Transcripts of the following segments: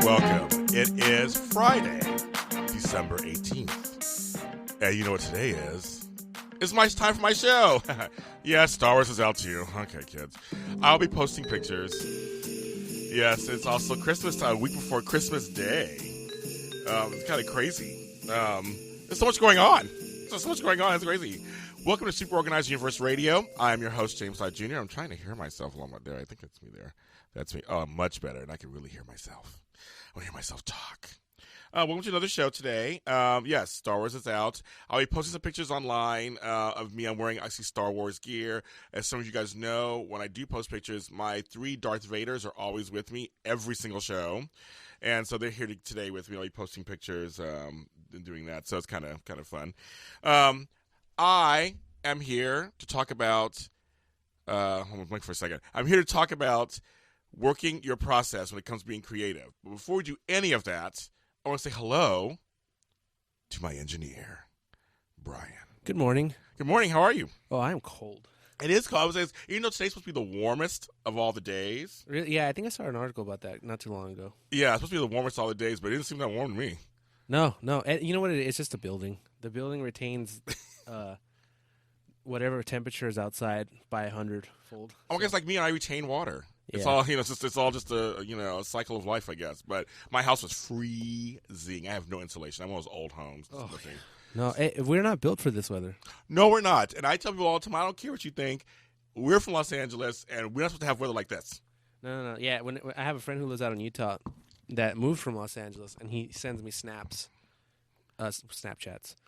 Welcome. It is Friday, December 18th. And you know what today is? It's my time for my show. Yes, Star Wars is out too. Okay, kids. I'll be posting pictures. Yes, it's also Christmas time, a week before Christmas Day. It's kind of crazy. There's so much going on. It's crazy. Welcome to Super Organized Universe Radio. I'm your host, James Lott Jr. I'm trying to hear myself while I'm there. I think it's me there. That's me. Oh, much better, and I can really hear myself. I want to hear myself talk. Welcome to another show today. Yes, Star Wars is out. I'll be posting some pictures online of me. I'm wearing actually Star Wars gear. As some of you guys know, when I do post pictures, my 3 Darth Vaders are always with me every single show. And so they're here today with me. I'll be posting pictures and doing that. So it's kind of fun. I am here to talk about hold on, wait for a second. I'm here to talk about working your process when it comes to being creative. But before we do any of that, I want to say hello to my engineer, Brian. Good morning. Good morning. How are you? Oh, I am cold. It is cold. Even though today's supposed to be the warmest of all the days. Really? Yeah, I think I saw an article about that not too long ago. Yeah, it's supposed to be the warmest of all the days, but it didn't seem that warm to me. No. And you know what it is? It's just a building. The building retains whatever temperature is outside by 100-fold. I guess like me, I retain water. Yeah. It's all it's all just a cycle of life, I guess. But my house was freezing. I have no insulation. I'm one of those old homes. Oh, no, we're not built for this weather. No, we're not. And I tell people all the time, I don't care what you think. We're from Los Angeles, and we're not supposed to have weather like this. No. Yeah, when I have a friend who lives out in Utah that moved from Los Angeles, and he sends me Snapchats.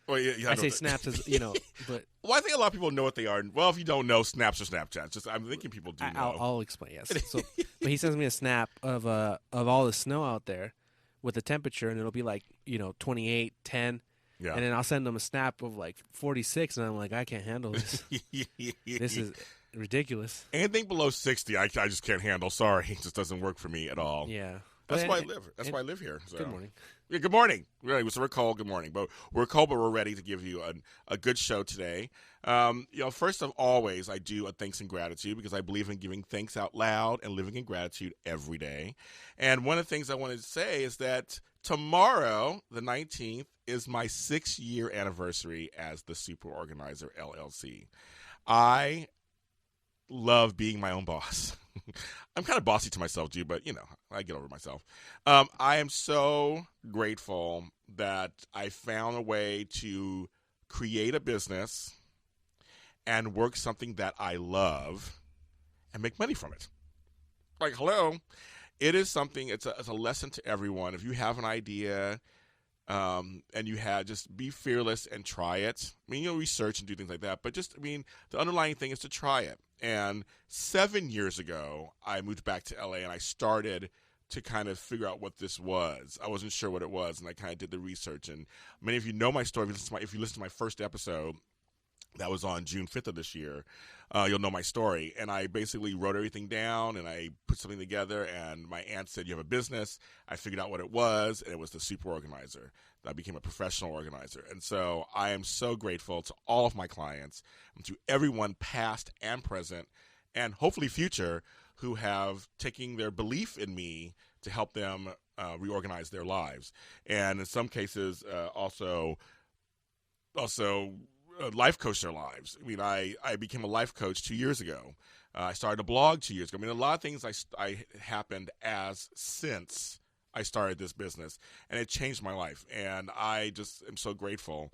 Well, yeah, I say snaps as, but... Well, I think a lot of people know what they are. Well, if you don't know, snaps or Snapchats. Just I'm thinking people do know. I'll explain, yes. So, but he sends me a snap of all the snow out there with the temperature, and it'll be like, 28, 10. Yeah. And then I'll send him a snap of like 46, and I'm like, I can't handle this. This is ridiculous. Anything below 60, I just can't handle. Sorry, it just doesn't work for me at all. Yeah. That's why I live. That's why I live here. So. Good morning. Yeah, good morning. Really, so we're cold. Good morning. But we're cold, but we're ready to give you a good show today. First of always, I do a thanks and gratitude because I believe in giving thanks out loud and living in gratitude every day. And one of the things I wanted to say is that tomorrow, the 19th, is my 6-year anniversary as the Super Organizer LLC. I love being my own boss. I'm kind of bossy to myself, too, but, I get over myself. I am so grateful that I found a way to create a business and work something that I love and make money from it. Like, hello. It is something, it's a lesson to everyone. If you have an idea and you just be fearless and try it. I mean, research and do things like that, but the underlying thing is to try it. And 7 years ago, I moved back to LA and I started to kind of figure out what this was. I wasn't sure what it was, and I kind of did the research. And many of you know my story. If you listen to my first episode, that was on June 5th of this year, you'll know my story. And I basically wrote everything down, and I put something together, and my aunt said, you have a business. I figured out what it was, and it was the Super Organizer. I became a professional organizer. And so I am so grateful to all of my clients, and to everyone past and present, and hopefully future, who have taken their belief in me to help them reorganize their lives. And in some cases, also life coach their lives. I mean, I became a life coach 2 years ago. I started a blog 2 years ago. I mean, a lot of things I happened since I started this business, and it changed my life. And I just am so grateful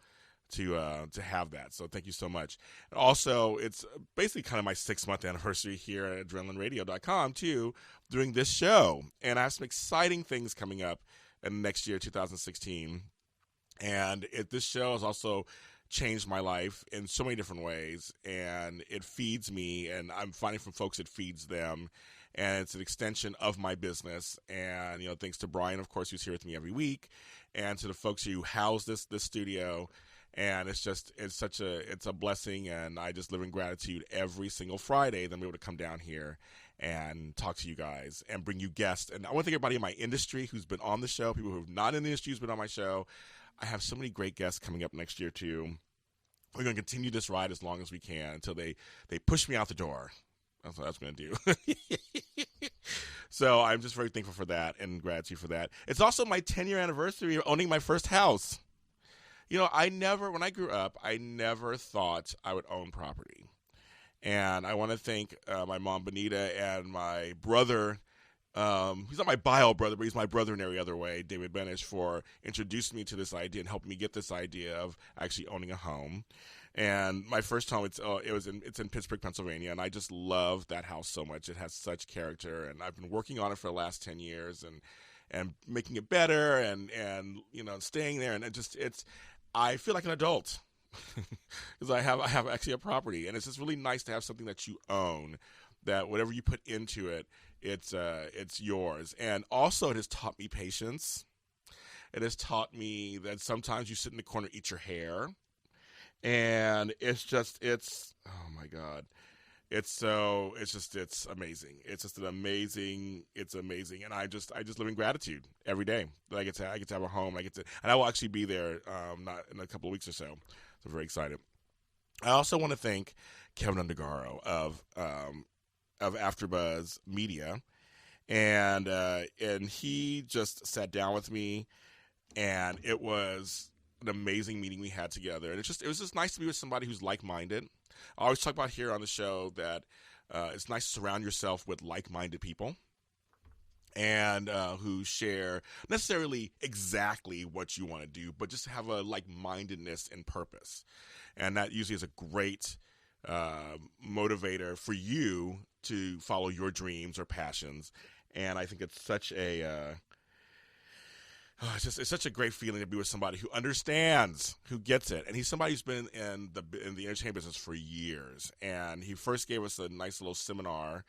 to have that. So thank you so much. And also, it's basically kind of my 6-month anniversary here at adrenalineradio.com too, doing this show. And I have some exciting things coming up in next year, 2016. And this show has also changed my life in so many different ways, and it feeds me, and I'm finding from folks it feeds them, and it's an extension of my business. And thanks to Brian, of course, who's here with me every week, and to the folks who house this studio. And it's a blessing, and I just live in gratitude every single Friday that I'm able to come down here and talk to you guys and bring you guests. And I want to thank everybody in my industry who's been on the show, people who are not in the industry who's been on my show. I have so many great guests coming up next year, too. We're going to continue this ride as long as we can until they push me out the door. That's what I was going to do. So I'm just very thankful for that and gratitude for that. It's also my 10-year anniversary of owning my first house. When I grew up, I never thought I would own property. And I want to thank my mom, Benita, and my brother. He's not my bio brother, but he's my brother in every other way, David Benish, for introducing me to this idea and helping me get this idea of actually owning a home. And my first home, it's in Pittsburgh, Pennsylvania, and I just love that house so much. It has such character, and I've been working on it for the last 10 years and making it better and staying there, and I feel like an adult. Because I have actually a property, and it's just really nice to have something that you own, that whatever you put into it, it's yours. And also, it has taught me patience. It has taught me that sometimes you sit in the corner, eat your hair, and it's oh my God, it's amazing. It's amazing, and I just live in gratitude every day that I get to have a home. And I will actually be there not in a couple of weeks or so. So I'm very excited. I also want to thank Kevin Undergaro of AfterBuzz Media, and he just sat down with me, and it was an amazing meeting we had together. And it was just nice to be with somebody who's like-minded. I always talk about here on the show that it's nice to surround yourself with like-minded people, and who share necessarily exactly what you want to do, but just have a like-mindedness and purpose. And that usually is a great motivator for you to follow your dreams or passions. And I think it's such it's such a great feeling to be with somebody who understands, who gets it. And he's somebody who's been in the entertainment business for years. And he first gave us a nice little seminar,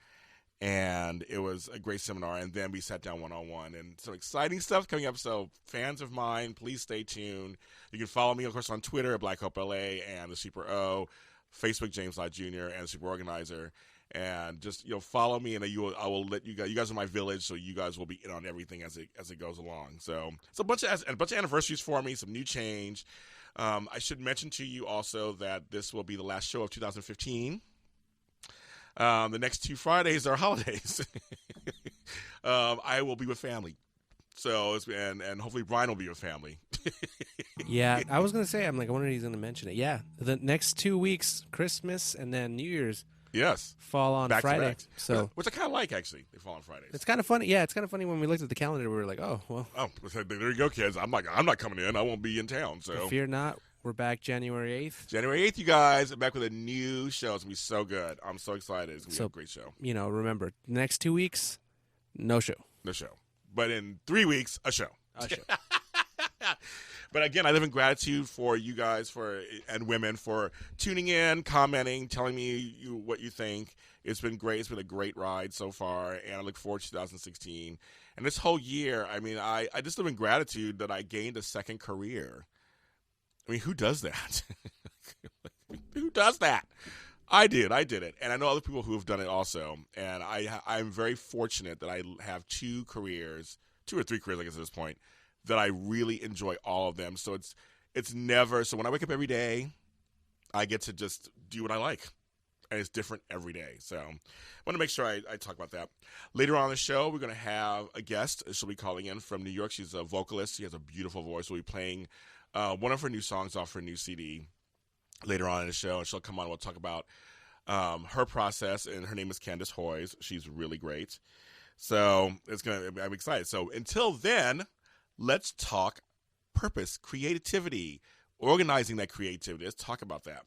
and it was a great seminar. And then we sat down one-on-one, and some exciting stuff coming up. So fans of mine, please stay tuned. You can follow me, of course, on Twitter at Black Hope LA and the Super O, Facebook James Lott Jr. and the Super Organizer. And just follow me, and I will let you guys. You guys are my village, so you guys will be in on everything as it goes along. So it's a bunch of anniversaries for me, some new change. I should mention to you also that this will be the last show of 2015. The next 2 Fridays are holidays. I will be with family, so and hopefully Brian will be with family. Yeah, I was gonna say, I wonder if he's gonna mention it. Yeah, the next 2 weeks, Christmas and then New Year's. Yes. Fall on back Friday. To back. So which I kind of like, actually. They fall on Fridays. It's kind of funny. Yeah, it's kind of funny when we looked at the calendar. We were like, oh, well. Oh, there you go, kids. I'm not coming in. I won't be in town. So fear not. We're back January 8th. January 8th, you guys. I'm back with a new show. It's going to be so good. I'm so excited. It's going to be a great show. Remember, next 2 weeks, no show. No show. But in 3 weeks, a show. A show. But again, I live in gratitude for you guys and women for tuning in, commenting, telling me what you think. It's been great. It's been a great ride so far, and I look forward to 2016. And this whole year, I just live in gratitude that I gained a second career. Who does that? Who does that? I did it. And I know other people who have done it also. And I'm very fortunate that I have 2 careers, 2 or 3 careers, I guess, at this point, that I really enjoy all of them. So it's never, so when I wake up every day, I get to just do what I like. And it's different every day. So I want to make sure I talk about that. Later on in the show, we're going to have a guest. She'll be calling in from New York. She's a vocalist. She has a beautiful voice. We'll be playing one of her new songs off her new CD later on in the show. And she'll come on and we'll talk about her process. And her name is Candice Hoyes. She's really great. So I'm excited. So until then, let's talk purpose, creativity, organizing that creativity. Let's talk about that.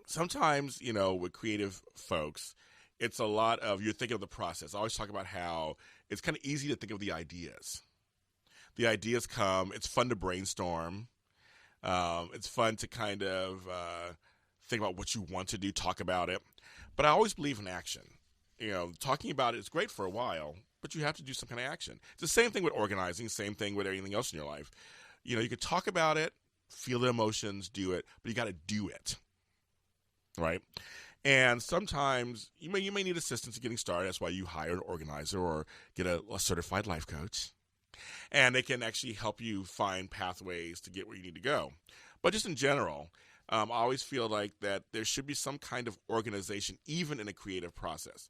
Sometimes, with creative folks, it's a lot of you're thinking of the process. I always talk about how it's kind of easy to think of the ideas. The ideas come. It's fun to brainstorm. It's fun to kind of think about what you want to do, talk about it. But I always believe in action. Talking about it is great for a while, but you have to do some kind of action. It's the same thing with organizing, same thing with anything else in your life. You could talk about it, feel the emotions, do it, but you got to do it. Right? And sometimes you may need assistance in getting started. That's why you hire an organizer or get a certified life coach. And they can actually help you find pathways to get where you need to go. But just in general, I always feel like that there should be some kind of organization, even in a creative process.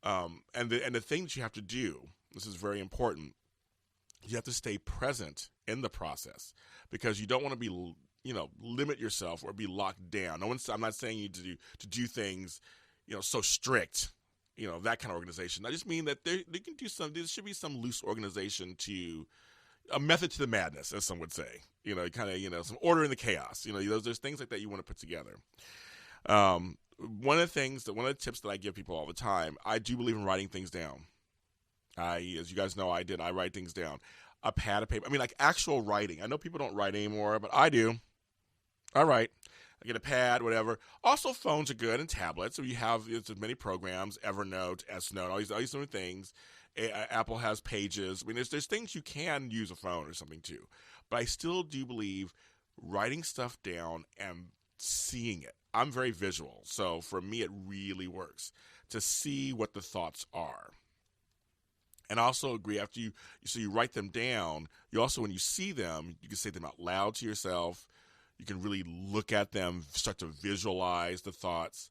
And the thing that you have to do, this is very important, you have to stay present in the process because you don't want to be, limit yourself or be locked down. I'm not saying you to do things, so strict, that kind of organization. I just mean that they can do there should be some loose organization to a method to the madness, as some would say. Some order in the chaos. There's things like that you want to put together. One of the tips that I give people all the time, I do believe in writing things down. As you guys know, I write things down. A pad of paper. I mean, like actual writing. I know people don't write anymore, but I do. I write. I get a pad, whatever. Also, phones are good and tablets. So you have as many programs, Evernote, S-Note, all these different things. Apple has Pages. I mean, there's things you can use a phone or something too. But I still do believe writing stuff down and seeing it. I'm very visual, so for me it really works to see what the thoughts are. And I also agree after you write them down, you also, when you see them, you can say them out loud to yourself. You can really look at them, start to visualize the thoughts.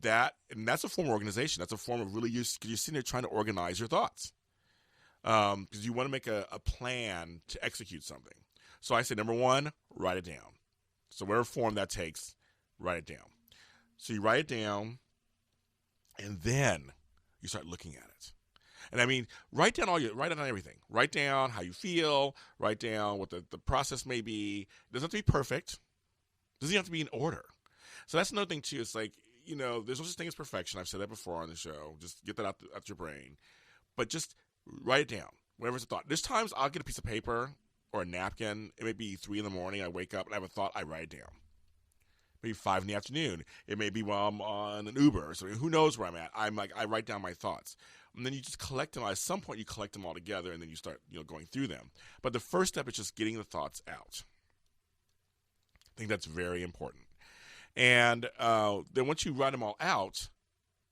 That's a form of organization. That's a form of really, you're sitting there trying to organize your thoughts. Because you want to make a plan to execute something. So I say, number one, write it down. So whatever form that takes, write it down. So you write it down, and then you start looking at it. And I mean, write down everything. Write down how you feel. Write down what the process may be. It doesn't have to be perfect. It doesn't have to be in order. So that's another thing too. It's like, there's no such thing as perfection. I've said that before on the show. Just get that out your brain. But just write it down. Whatever's a thought. There's times I'll get a piece of paper or a napkin. It may be 3 in the morning. I wake up and I have a thought. I write it down. Maybe 5 in the afternoon. It may be while I'm on an Uber or something. Who knows where I'm at? I write down my thoughts. And then you just collect them. At some point, you collect them all together, and then you start, going through them. But the first step is just getting the thoughts out. I think that's very important. And then once you write them all out,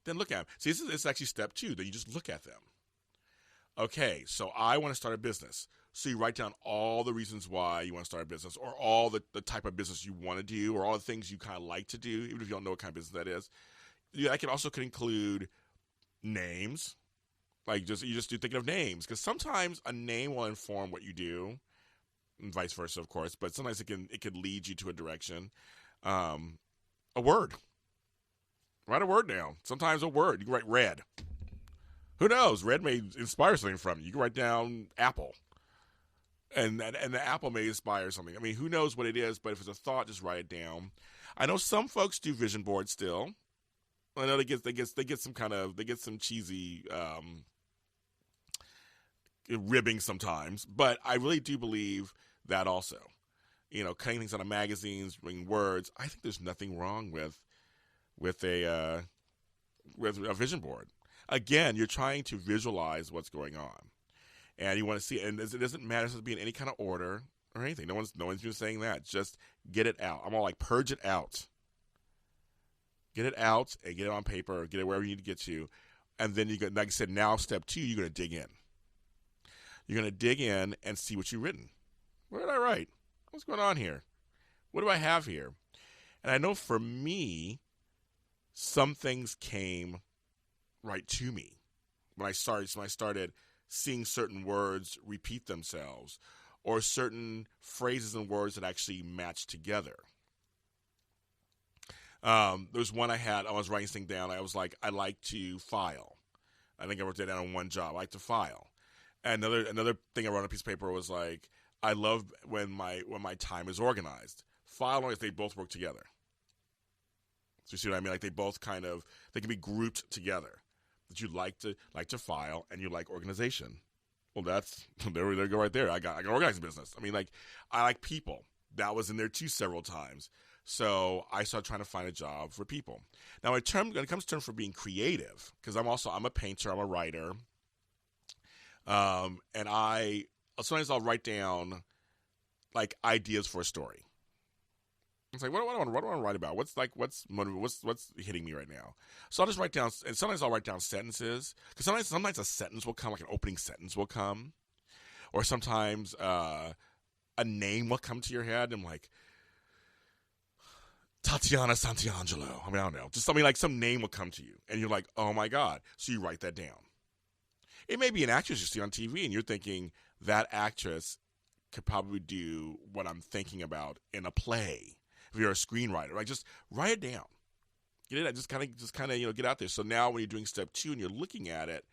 then look at them. See, this is actually step 2. Then you just look at them. Okay, so I want to start a business. So you write down all the reasons why you want to start a business, or all the type of business you want to do, or all the things you kind of like to do, even if you don't know what kind of business that is. That could include names. Like you just do thinking of names, because sometimes a name will inform what you do, and vice versa, of course. But sometimes it can lead you to a direction. A word. Write a word down. Sometimes a word. You can write red. Who knows? Red may inspire something from you. You can write down apple, and the apple may inspire something. I mean, who knows what it is? But if it's a thought, just write it down. I know some folks do vision boards still. I know they get some cheesy ribbing sometimes, but I really do believe that also. Cutting things out of magazines, bringing words. I think there's nothing wrong with a vision board. Again, you're trying to visualize what's going on, and you want to see it. And it doesn't matter if it's in any kind of order or anything. No one's been saying that. Just get it out. I'm all like, purge it out. Get it out and get it on paper, or get it wherever you need to get to. And then like I said, now step 2, you're going to dig in. You're going to dig in and see what you've written. What did I write? What's going on here? What do I have here? And I know for me, some things came right to me when I started seeing certain words repeat themselves, or certain phrases and words that actually match together. There's one I was writing this thing down. I was like, I like to file. I think I wrote that down on one job. I like to file. And another thing I wrote on a piece of paper was like, I love when my time is organized. File and organized, they both work together. So you see what I mean? Like they can be grouped together. That you like to file and you like organization. Well, that's there we go right there. I can organize a business. I mean, like I like people. That was in there too several times. So I started trying to find a job for people. Now, when it comes to terms for being creative, because I'm a painter, I'm a writer, and sometimes I'll write down like ideas for a story. It's like, what do I want to write about? What's hitting me right now? So I'll just write down, and sometimes I'll write down sentences, because sometimes a sentence will come, like an opening sentence will come, or sometimes a name will come to your head, and I'm like, Tatiana Santiangelo. I mean, I don't know. Just something like some name will come to you, and you're like, oh my God. So you write that down. It may be an actress you see on TV, and you're thinking, that actress could probably do what I'm thinking about in a play. If you're a screenwriter, right? Just write it down. Get it? Just kind of, get out there. So now when you're doing step 2 and you're looking at it,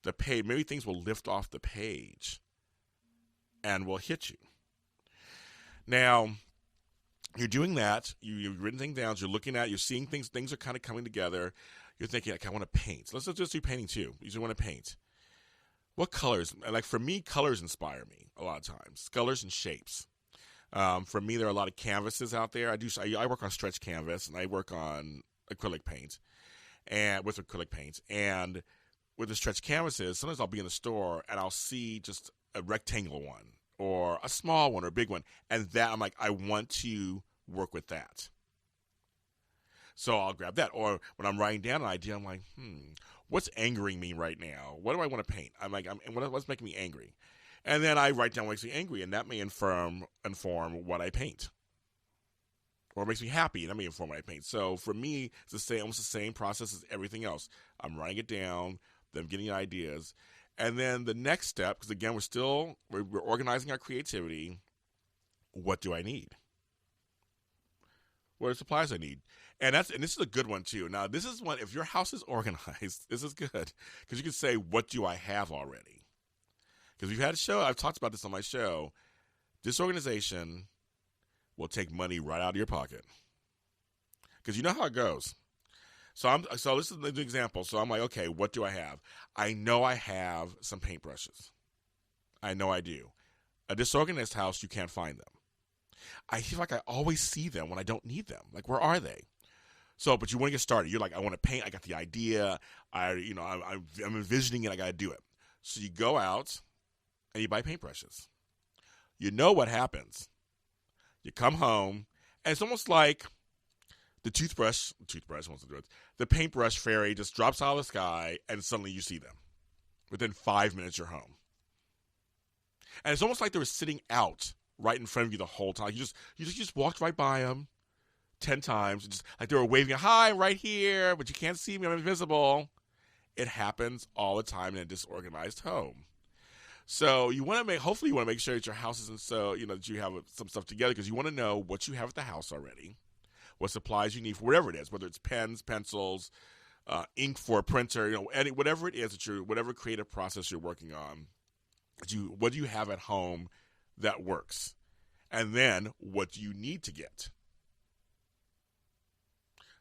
the page, maybe things will lift off the page and will hit you. Now, you're doing that. You've written things down. You're looking at. You're seeing things. Things are kind of coming together. You're thinking, like, I want to paint. Let's just do painting too. You just want to paint. What colors? Like for me, colors inspire me a lot of times. Colors and shapes. For me, there are a lot of canvases out there. I work on stretch canvas and I work on acrylic paint, and with acrylic paint. And with the stretch canvases, sometimes I'll be in the store and I'll see just a rectangular one or a small one or a big one, and that I'm like, I want to work with that. So I'll grab that. Or when I'm writing down an idea, I'm like, what's angering me right now? What do I want to paint? I'm like, what's making me angry? And then I write down what makes me angry, and that may inform what I paint. Or it makes me happy, and that may inform what I paint. So for me, it's almost the same process as everything else. I'm writing it down, then getting ideas. And then the next step, because again, we're organizing our creativity. What do I need? What are the supplies I need? And this is a good one too. Now, this is one, if your house is organized, this is good. Because you can say, what do I have already? Because we've had a show, I've talked about this on my show. Disorganization will take money right out of your pocket. Because you know how it goes. So this is the example. So I'm like, okay, what do I have? I know I have some paintbrushes. I know I do. A disorganized house, you can't find them. I feel like I always see them when I don't need them. Like, where are they? So, but you want to get started. You're like, I want to paint. I got the idea. I'm envisioning it. I got to do it. So you go out and you buy paintbrushes. You know what happens. You come home, and it's almost like the paintbrush fairy just drops out of the sky, and suddenly you see them. Within 5 minutes, you're home. And it's almost like they were sitting out right in front of you the whole time. You just walked right by them 10 times, just like they were waving, hi, I'm right here, but you can't see me, I'm invisible. It happens all the time in a disorganized home. So hopefully you want to make sure that your house isn't that you have some stuff together, because you want to know what you have at the house already, what supplies you need for whatever it is, whether it's pens, pencils, ink for a printer, whatever it is whatever creative process you're working on. What do you have at home that works? And then what do you need to get?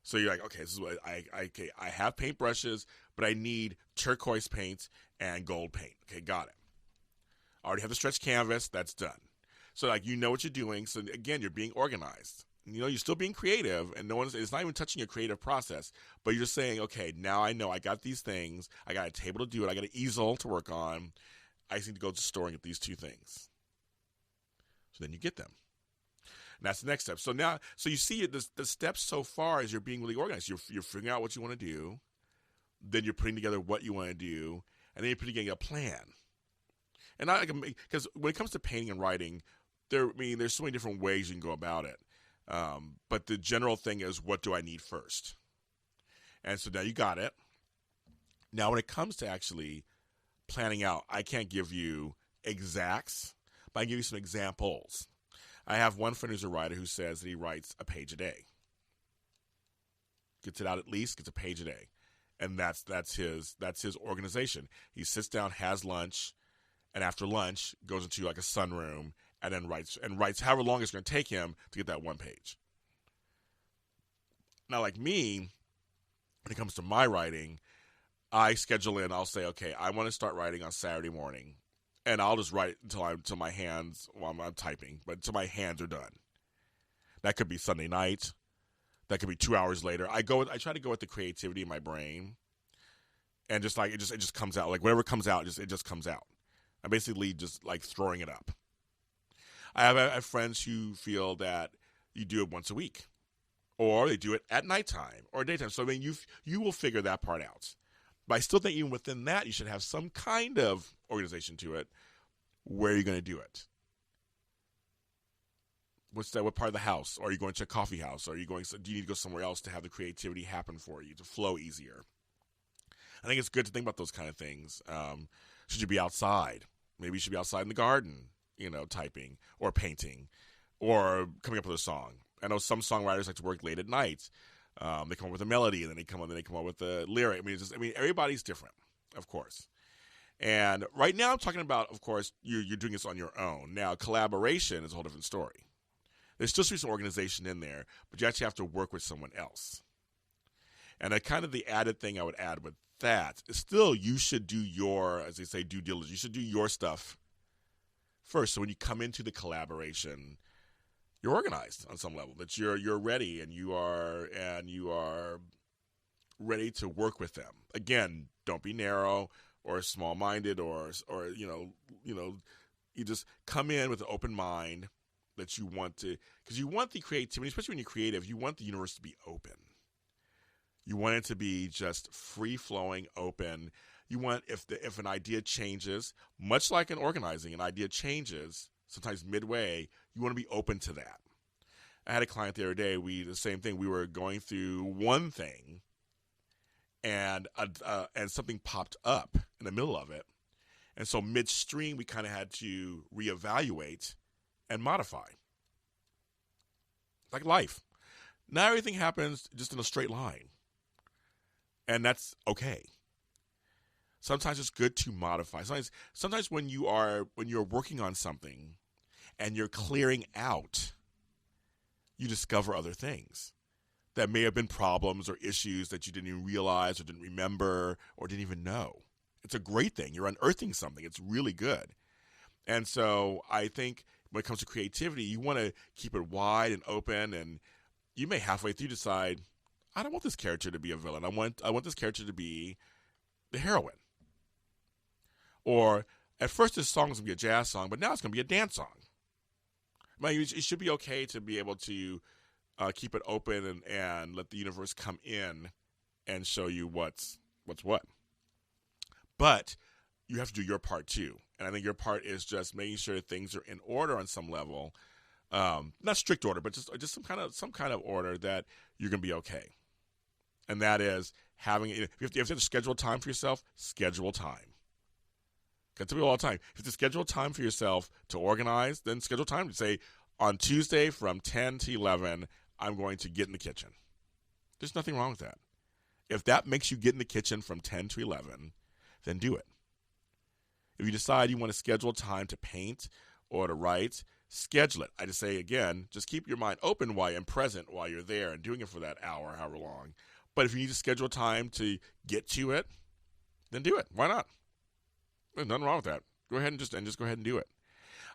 So you're like, okay, this is what I have paintbrushes, but I need turquoise paint and gold paint. Okay, got it. I already have the stretch canvas. That's done. So like, you know what you're doing. So again, you're being organized. You're still being creative, and it's not even touching your creative process, but you're just saying, okay, now I know I got these things. I got a table to do it. I got an easel to work on. I just need to go to the store and get these 2 things. So then you get them. And that's the next step. So you see the steps so far as you're being really organized. You're figuring out what you want to do. Then you're putting together what you want to do. And then you're putting together a plan. And because when it comes to painting and writing, there's so many different ways you can go about it. But the general thing is, what do I need first? And so now you got it. Now when it comes to actually planning out, I can't give you exacts, but I can give you some examples. I have one friend who's a writer who says that he writes a page a day. Gets it out gets a page a day. And that's his organization. He sits down, has lunch, and after lunch goes into like a sunroom and then writes however long it's going to take him to get that one page. Now, like me, when it comes to my writing, I schedule in. I'll say, okay, I want to start writing on Saturday morning, and I'll just write until my hands. Well, I'm typing, but until my hands are done. That could be Sunday night. That could be 2 hours later. I try to go with the creativity in my brain, and just like it just comes out. Like whatever comes out, it just comes out. I'm basically just like throwing it up. I have friends who feel that you do it once a week, or they do it at nighttime or daytime. So I mean, you will figure that part out. But I still think even within that, you should have some kind of organization to it. Where are you going to do it? What's that? What part of the house? Or are you going to a coffee house? Or are you going? Do you need to go somewhere else to have the creativity happen for you to flow easier? I think it's good to think about those kind of things. Should you be outside? Maybe you should be outside in the garden, typing or painting or coming up with a song. I know some songwriters like to work late at night. They come up with a melody and then they come up with the lyric. I mean, everybody's different, of course. And right now I'm talking about, of course, you're doing this on your own. Now, collaboration is a whole different story. There's still some organization in there, but you actually have to work with someone else. And kind of the added thing I would add with that is still you should do your, as they say, due diligence. You should do your stuff first. So when you come into the collaboration, you're organized on some level. That you're ready and you are ready to work with them. Again, don't be narrow or small-minded or you just come in with an open mind that you want to, because you want the creativity, especially when you're creative, you want the universe to be open. You want it to be just free-flowing, open. You want, if an idea changes, much like in organizing, an idea changes, sometimes midway, you want to be open to that. I had a client the other day, the same thing, we were going through one thing, and something popped up in the middle of it. And so midstream, we kind of had to reevaluate and modify. Like life. Not everything happens just in a straight line. And that's okay. Sometimes it's good to modify. Sometimes when you're working on something and you're clearing out, you discover other things that may have been problems or issues that you didn't even realize or didn't remember or didn't even know. It's a great thing. You're unearthing something. It's really good. And so I think when it comes to creativity, you want to keep it wide and open, and you may halfway through decide, I don't want this character to be a villain. I want this character to be the heroine. Or at first this song was going to be a jazz song, but now it's going to be a dance song. I mean, it should be okay to be able to keep it open and let the universe come in and show you what's what. But you have to do your part too. And I think your part is just making sure things are in order on some level. Not strict order, but just some kind of order that you're going to be okay. And that is if you have to schedule time for yourself, schedule time. I tell people all the time, if you have to schedule time for yourself to organize, then schedule time to say, on Tuesday from 10 to 11, I'm going to get in the kitchen. There's nothing wrong with that. If that makes you get in the kitchen from 10 to 11, then do it. If you decide you want to schedule time to paint or to write, schedule it. I just say, again, just keep your mind open and present while you're there and doing it for that hour, however long. But if you need to schedule time to get to it, then do it. Why not? There's nothing wrong with that. Go ahead and just go ahead and do it.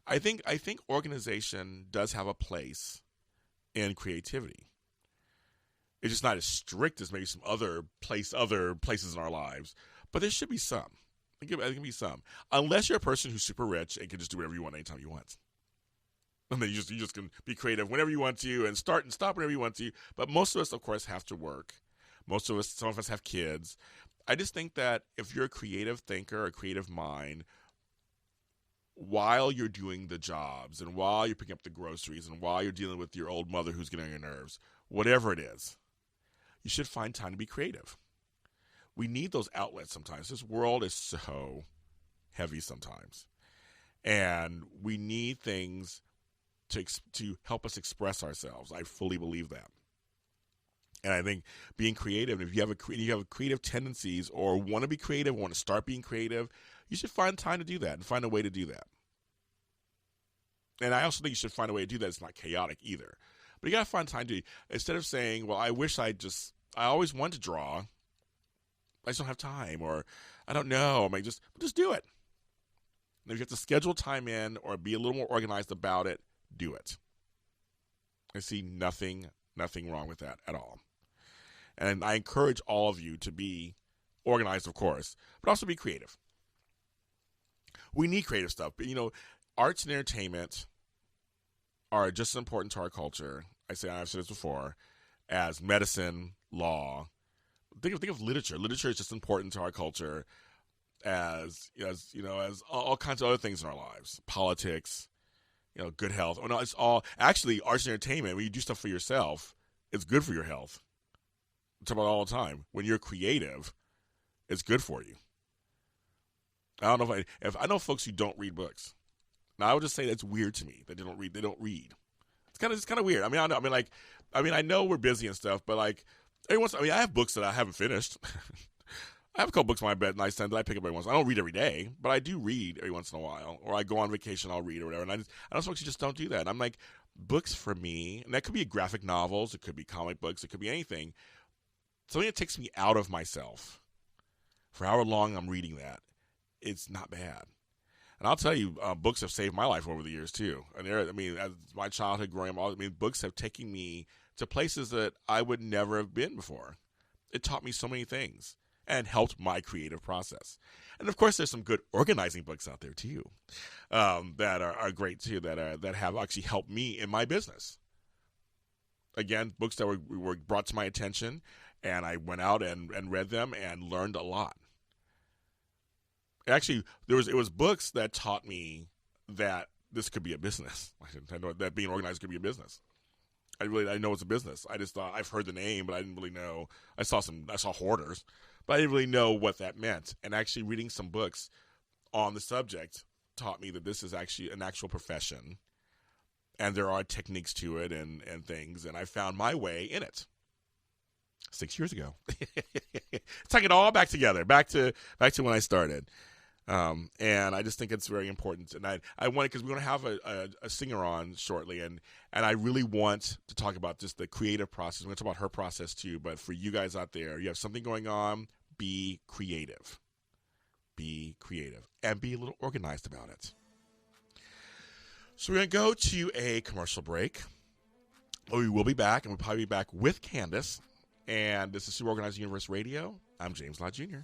I think organization does have a place in creativity. It's just not as strict as maybe some other places in our lives, but there should be some. There can be some, unless you're a person who's super rich and can just do whatever you want anytime you want. And then you just can be creative whenever you want to and start and stop whenever you want to. But most of us, of course, have to work. Some of us have kids. I just think that if you're a creative thinker, a creative mind, while you're doing the jobs and while you're picking up the groceries and while you're dealing with your old mother who's getting on your nerves, whatever it is, you should find time to be creative. We need those outlets sometimes. This world is so heavy sometimes. And we need things to help us express ourselves. I fully believe that. And I think being creative, if you have creative tendencies or want to be creative, want to start being creative, you should find time to do that and find a way to do that. And I also think you should find a way to do that. It's not chaotic either. But you got to find time to, instead of saying, well, I always want to draw, I just don't have time, or I don't know. I mean, just do it. And if you have to schedule time in or be a little more organized about it, do it. I see nothing wrong with that at all. And I encourage all of you to be organized, of course, but also be creative. We need creative stuff. But, arts and entertainment are just as important to our culture I've said this before, as medicine, law. Think of literature. Literature is just important to our culture as all kinds of other things in our lives. Politics, good health. Oh no, it's all actually arts and entertainment. When you do stuff for yourself, it's good for your health. I talk about it all the time. When you're creative, it's good for you. I don't know if I know folks who don't read books. Now I would just say that's weird to me that they don't read. They don't read. It's kind of weird. I mean, I know we're busy and stuff, but like every once, I have books that I haven't finished. I have a couple books on my bed nightstand that I pick up every once. I don't read every day, but I do read every once in a while. Or I go on vacation, I'll read or whatever. And I know folks who just don't do that. And I'm like, books for me, and that could be graphic novels, it could be comic books, it could be anything. Something that takes me out of myself. For however long I'm reading that, it's not bad. And I'll tell you, books have saved my life over the years too. And as my childhood growing up, books have taken me to places that I would never have been before. It taught me so many things and helped my creative process. And of course, there's some good organizing books out there too that are great too, that have actually helped me in my business. Again, books that were brought to my attention, and I went out and read them and learned a lot. Actually, it was books that taught me that this could be a business. I know that being organized could be a business. I know it's a business. I just thought I've heard the name, but I didn't really know. I saw hoarders, but I didn't really know what that meant. And actually reading some books on the subject taught me that this is actually an actual profession, and there are techniques to it and things. And I found my way in it 6 years ago. Tuck it all back together, back to when I started. And I just think it's very important. And I want it because we're going to have a singer on shortly. And I really want to talk about just the creative process. We're going to talk about her process too. But for you guys out there, you have something going on, be creative. Be creative. And be a little organized about it. So we're going to go to a commercial break. We will be back, and we'll probably be back with Candice. And this is Super Organized Universe Radio. I'm James Lott Jr.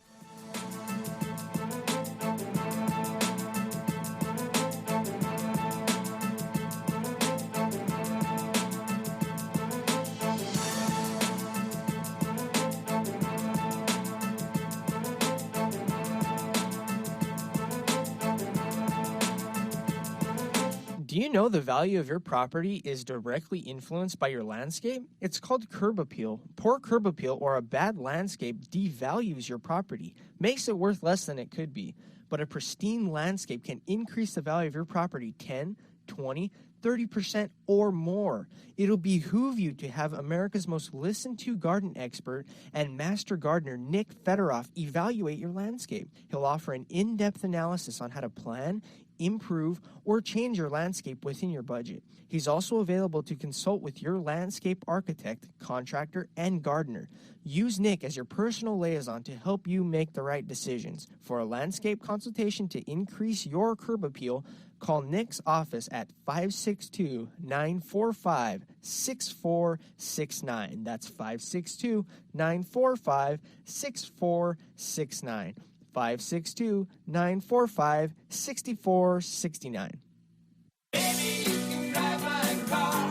Do you know the value of your property is directly influenced by your landscape? It's called curb appeal. Poor curb appeal or a bad landscape devalues your property, makes it worth less than it could be. But a pristine landscape can increase the value of your property 10, 20, 30% or more. It'll behoove you to have America's most listened to garden expert and master gardener Nick Federoff evaluate your landscape. He'll offer an in-depth analysis on how to plan, improve, or change your landscape within your budget. He's also available to consult with your landscape architect, contractor, and gardener. Use Nick as your personal liaison to help you make the right decisions. For a landscape consultation to increase your curb appeal, call Nick's office at 562-945-6469. That's 562-945-6469. 562-945-6469.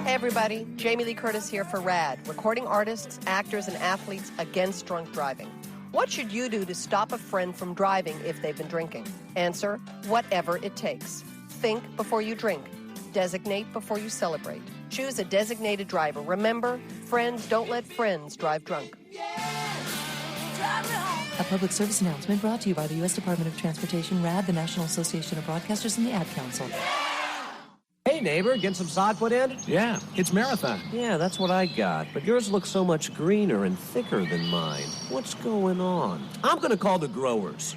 Hey everybody, Jamie Lee Curtis here for RAD, recording artists, actors, and athletes against drunk driving. What should you do to stop a friend from driving if they've been drinking? Answer, whatever it takes. Think before you drink. Designate before you celebrate. Choose a designated driver. Remember, friends don't let friends drive drunk. A public service announcement brought to you by the U.S. Department of Transportation, RAD, the National Association of Broadcasters, and the Ad Council. Hey, neighbor, get some sod put in? Yeah, it's Marathon. Yeah, that's what I got. But yours looks so much greener and thicker than mine. What's going on? I'm going to call the growers.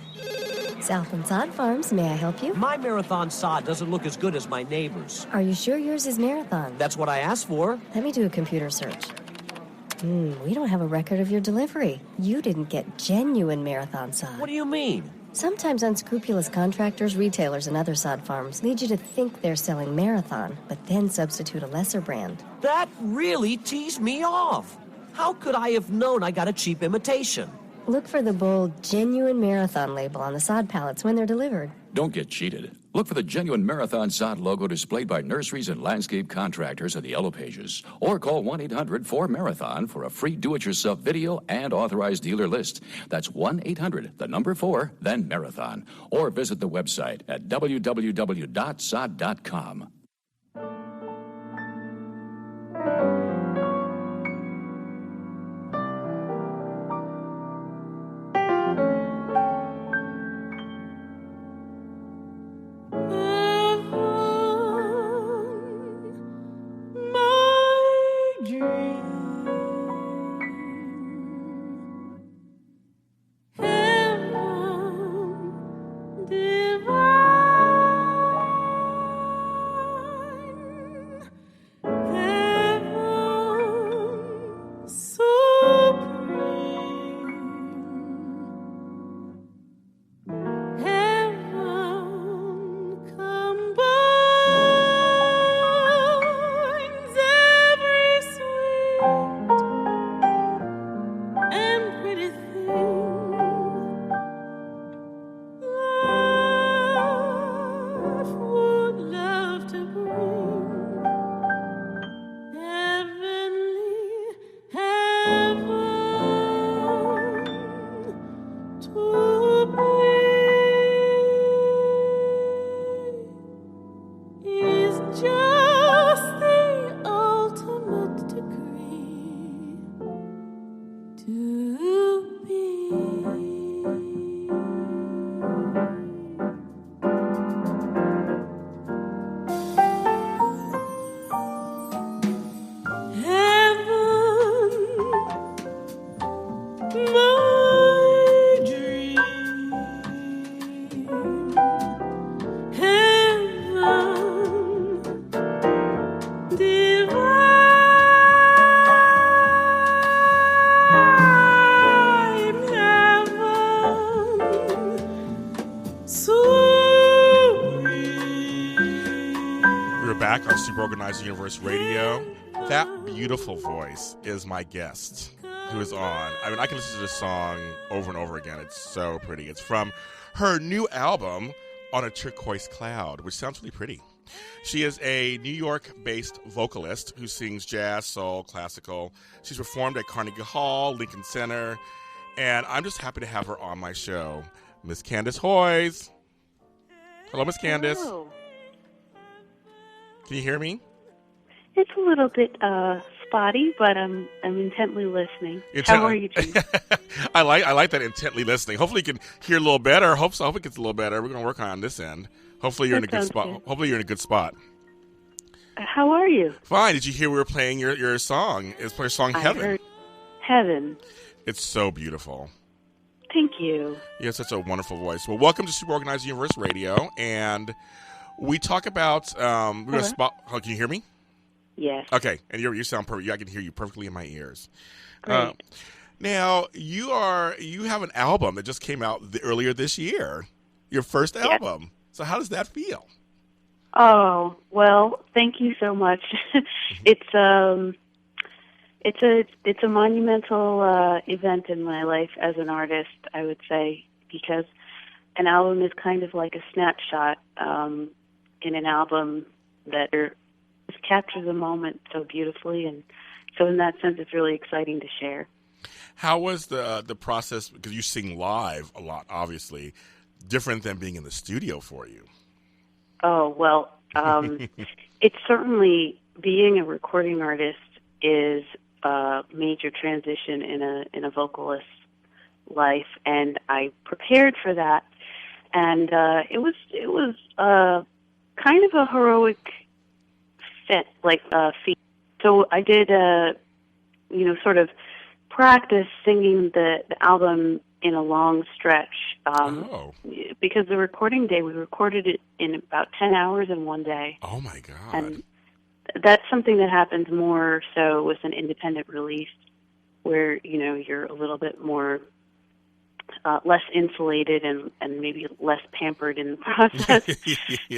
Southland Sod Farms, may I help you? My Marathon sod doesn't look as good as my neighbor's. Are you sure yours is Marathon? That's what I asked for. Let me do a computer search. We don't have a record of your delivery. You didn't get genuine Marathon sod. What do you mean? Sometimes unscrupulous contractors, retailers, and other sod farms lead you to think they're selling Marathon, but then substitute a lesser brand. That really teased me off. How could I have known I got a cheap imitation? Look for the bold, genuine Marathon label on the sod pallets when they're delivered. Don't get cheated. Look for the genuine Marathon sod logo displayed by nurseries and landscape contractors in the yellow pages. Or call 1-800-4-MARATHON for a free do-it-yourself video and authorized dealer list. That's 1-800-4, then Marathon. Or visit the website at www.sod.com. Back on Super Organized Universe Radio. That beautiful voice is my guest who is on. I mean, I can listen to this song over and over again. It's so pretty. It's from her new album, On a Turquoise Cloud, which sounds really pretty. She is a New York-based vocalist who sings jazz, soul, classical. She's performed at Carnegie Hall, Lincoln Center, and I'm just happy to have her on my show. Miss Candice Hoyes. Hello, Miss Candice. Hello. Can you hear me? It's a little bit spotty, but I'm intently listening. How are you doing? I like that, intently listening. Hopefully you can hear a little better. I hope so. I hope it gets a little better. We're going to work on this end. Hopefully you're in a good spot. Good. Hopefully you're in a good spot. How are you? Fine. Did you hear we were playing your song? It's your song Heaven. I heard Heaven. It's so beautiful. Thank you. You have such a wonderful voice. Well, welcome to Super Organized Universe Radio, and we talk about we're going to spot. Oh, can you hear me? Yes. Okay, and you sound perfect. I can hear you perfectly in my ears. Great. Now you have an album that just came out earlier this year. Your first album. So how does that feel? Oh, well, thank you so much. It's a monumental event in my life as an artist, I would say, because an album is kind of like a snapshot in an album that just captures a moment so beautifully, and so in that sense, it's really exciting to share. How was the process? Because you sing live a lot, obviously, different than being in the studio for you. Oh well, it's certainly, being a recording artist is a major transition in a vocalist's life, and I prepared for that, and it was kind of a heroic feat. So I did sort of practice singing the album in a long stretch, because the recording day, we recorded it in about 10 hours in one day. Oh my God. And that's something that happens more so with an independent release, where you're a little bit more less insulated and maybe less pampered in the process.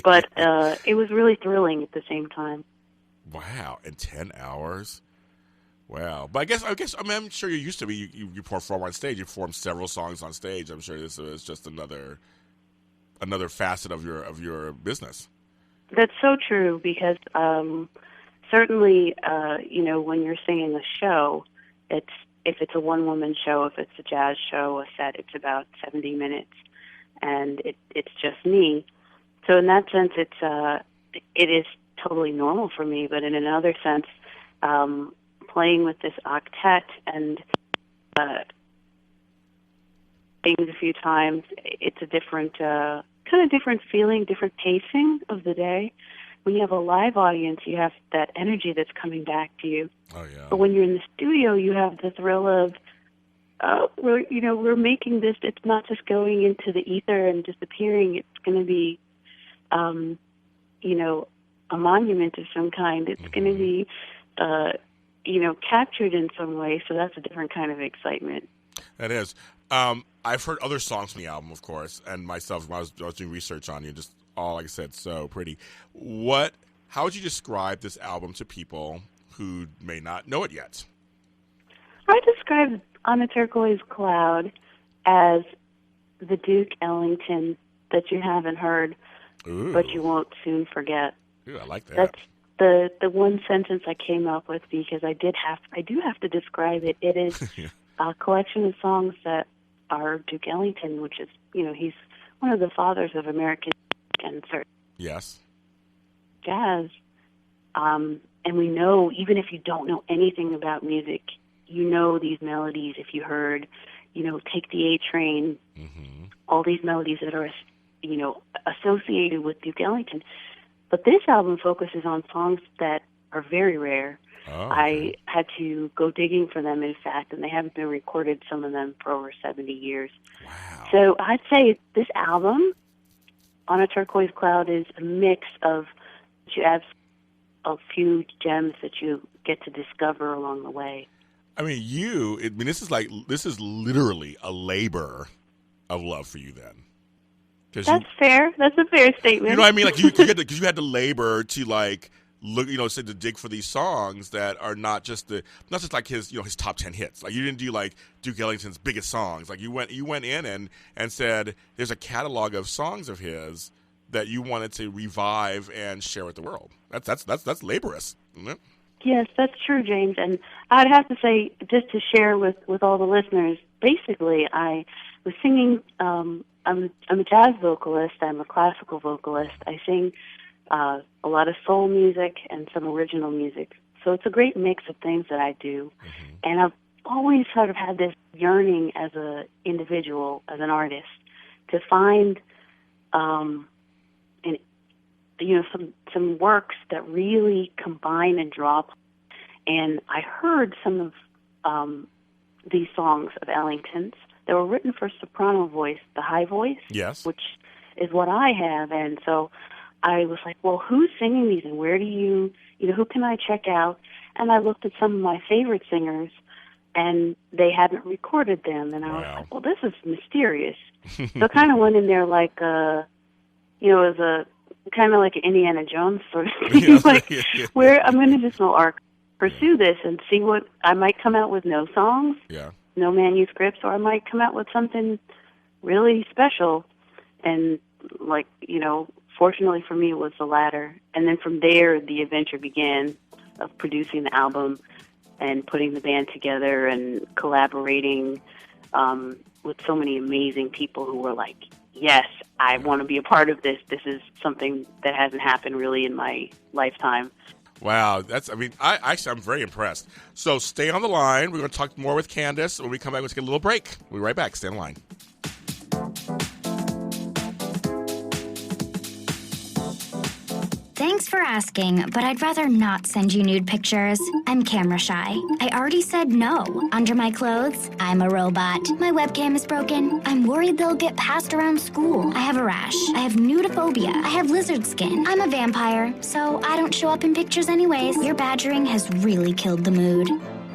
But it was really thrilling at the same time. Wow, in 10 hours? Wow. But I mean, I'm sure you're used to it. You perform on stage. You perform several songs on stage. I'm sure this is just another facet of your business. That's so true because certainly, when you're singing a show, if it's a one-woman show, if it's a jazz show, a set, it's about 70 minutes, and it's just me. So in that sense, it is totally normal for me. But in another sense, playing with this octet and things a few times, it's a different kind of different feeling, different pacing of the day. When you have a live audience, you have that energy that's coming back to you. Oh yeah. But when you're in the studio, you have the thrill of we're making this. It's not just going into the ether and disappearing. It's going to be a monument of some kind. It's going to be captured in some way. So that's a different kind of excitement. That is. I've heard other songs from the album, of course, and myself when I was doing research on you. Just all, like I said, so pretty. How would you describe this album to people who may not know it yet? I describe On a Turquoise Cloud as the Duke Ellington that you haven't heard, Ooh. but you won't soon forget. Ooh, I like that. That's the one sentence I came up with because I do have to describe it. It is a collection of songs that are Duke Ellington, which is, he's one of the fathers of American and yes, jazz. And we know, even if you don't know anything about music, you know these melodies if you heard, Take the A Train, all these melodies that are, associated with Duke Ellington. But this album focuses on songs that are very rare. Oh, okay. I had to go digging for them, in fact, and they haven't been recorded, some of them, for over 70 years. Wow. So I'd say this album, On a Turquoise Cloud, is a mix of, you have a few gems that you get to discover along the way. I mean, this is literally a labor of love for you then. That's fair. That's a fair statement. You know what I mean? Like you had to labor to like look, to dig for these songs that are not just like his top 10 hits. Like you didn't do like Duke Ellington's biggest songs. Like you went in and said there's a catalog of songs of his that you wanted to revive and share with the world. That's laborious, isn't it? Yes, that's true, James. And I'd have to say, just to share with all the listeners, basically I was singing. I'm a jazz vocalist. I'm a classical vocalist. I sing a lot of soul music and some original music. So it's a great mix of things that I do. And I've always sort of had this yearning as an individual, as an artist, to find some works that really combine and draw. And I heard some of these songs of Ellington's that were written for soprano voice, the high voice, yes, which is what I have. And so I was like, well, who's singing these and where do who can I check out? And I looked at some of my favorite singers and they hadn't recorded them. And I was like, well, this is mysterious. So I kind of went in there like, as a kind of like an Indiana Jones sort of thing, where I'm going to just pursue this and see what I might come out with. No songs, no manuscripts, or I might come out with something really special. And fortunately for me, it was the latter. And then from there, the adventure began of producing the album and putting the band together and collaborating with so many amazing people who were like, yes, I want to be a part of this. This is something that hasn't happened really in my lifetime. Wow, I'm very impressed. So stay on the line. We're going to talk more with Candice. When we come back, let's get a little break. We'll be right back. Stay on the line. Thanks for asking, but I'd rather not send you nude pictures. I'm camera shy. I already said no. Under my clothes, I'm a robot. My webcam is broken. I'm worried they'll get passed around school. I have a rash. I have nudophobia. I have lizard skin. I'm a vampire, so I don't show up in pictures anyways. Your badgering has really killed the mood.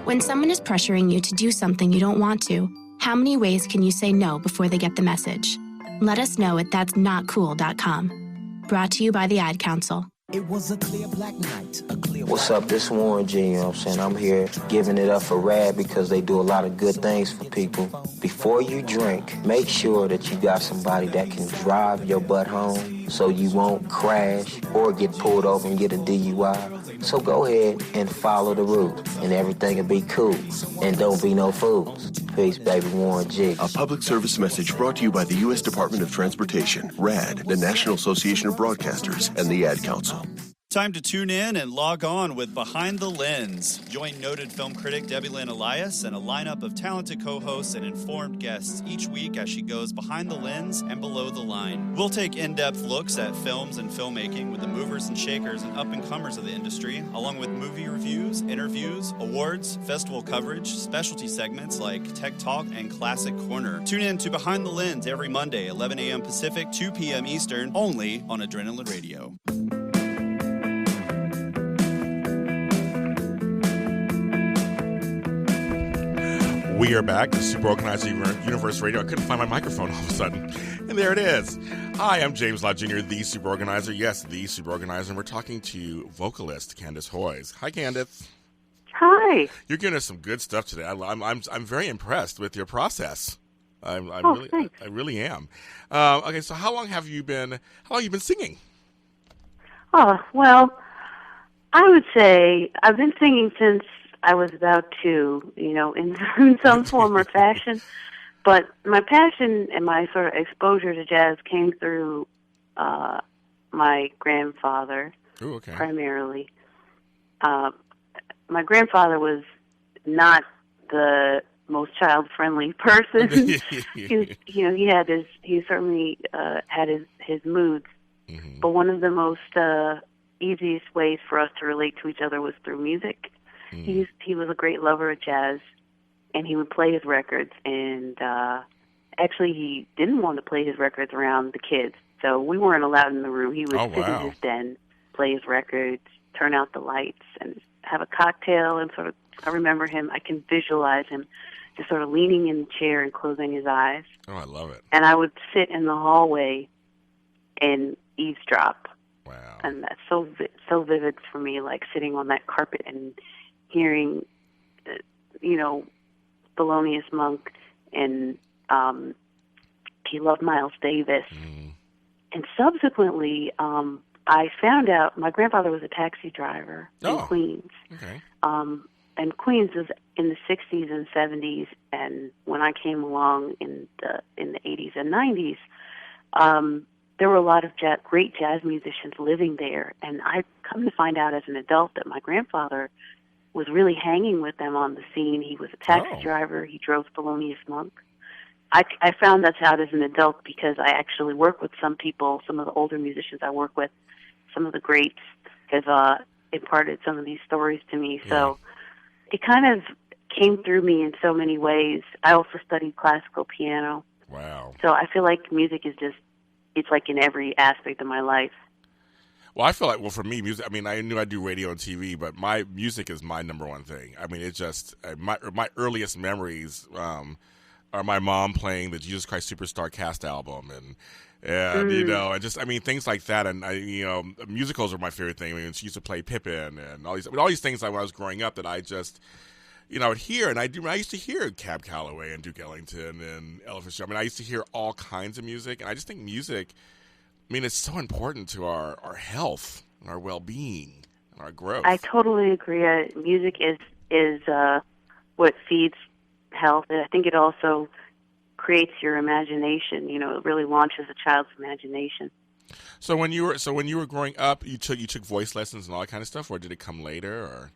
When someone is pressuring you to do something you don't want to, how many ways can you say no before they get the message? Let us know at that'snotcool.com. Brought to you by the Ad Council. It was a clear black night, a clear What's up? This Warren G, you know what I'm saying? I'm here giving it up for Rad because they do a lot of good things for people. Before you drink, make sure that you got somebody that can drive your butt home so you won't crash or get pulled over and get a DUI. So go ahead and follow the rules and everything will be cool. And don't be no fools. Peace, baby. Warren G. A public service message brought to you by the U.S. Department of Transportation, RAD, the National Association of Broadcasters, and the Ad Council. Time to tune in and log on with Behind the Lens. Join noted film critic Debbie Lynn Elias and a lineup of talented co-hosts and informed guests each week as she goes behind the lens and below the line. We'll take in-depth looks at films and filmmaking with the movers and shakers and up-and-comers of the industry, along with movie reviews, interviews, awards, festival coverage, specialty segments like Tech Talk and Classic Corner. Tune in to Behind the Lens every Monday, 11 a.m. Pacific, 2 p.m. Eastern, only on Adrenaline Radio. We are back to Super Organizer Universe Radio. I couldn't find my microphone all of a sudden. And there it is. Hi, I'm James Lott Jr., the Super Organizer. Yes, the Super Organizer. And we're talking to vocalist Candice Hoyes. Hi, Candice. Hi. You're giving us some good stuff today. I'm very impressed with your process. I really am. Okay, so how long have you been singing? Oh, well, I would say I've been singing since I was about 2, in some form or fashion. But my passion and my sort of exposure to jazz came through my grandfather, primarily. My grandfather was not the most child-friendly person. He certainly had his moods. Mm-hmm. But one of the most easiest ways for us to relate to each other was through music. Mm. He was a great lover of jazz, and he would play his records. And actually, he didn't want to play his records around the kids, so we weren't allowed in the room. He would sit in his den, play his records, turn out the lights, and have a cocktail. And sort of, I remember him. I can visualize him just sort of leaning in the chair and closing his eyes. Oh, I love it. And I would sit in the hallway and eavesdrop. Wow. And that's so vivid for me, like sitting on that carpet and hearing, Thelonious Monk, and he loved Miles Davis. Mm. And subsequently, I found out my grandfather was a taxi driver in Queens. Okay. And Queens was in the 60s and 70s, and when I came along in the 80s and 90s, there were a lot of great jazz musicians living there, and I come to find out as an adult that my grandfather was really hanging with them on the scene. He was a taxi driver. He drove Thelonious Monk. I found that out as an adult because I actually work with some people, some of the older musicians I work with, some of the greats have imparted some of these stories to me. Yeah. So it kind of came through me in so many ways. I also studied classical piano. Wow. So I feel like music is it's like in every aspect of my life. Well, I feel like, for me, music, I knew I do radio and TV, but my music is my number one thing. It's just, my earliest memories are my mom playing the Jesus Christ Superstar cast album and things like that. And, musicals are my favorite thing. She used to play Pippin and all these things when I was growing up that I just, I would hear. And I used to hear Cab Calloway and Duke Ellington and Ella Fitzgerald. I used to hear all kinds of music. And I just think music, it's so important to our health and our well-being and our growth. I totally agree. Music is what feeds health, and I think it also creates your imagination. It really launches a child's imagination. So when you were growing up, you took voice lessons and all that kind of stuff, or did it come later? Or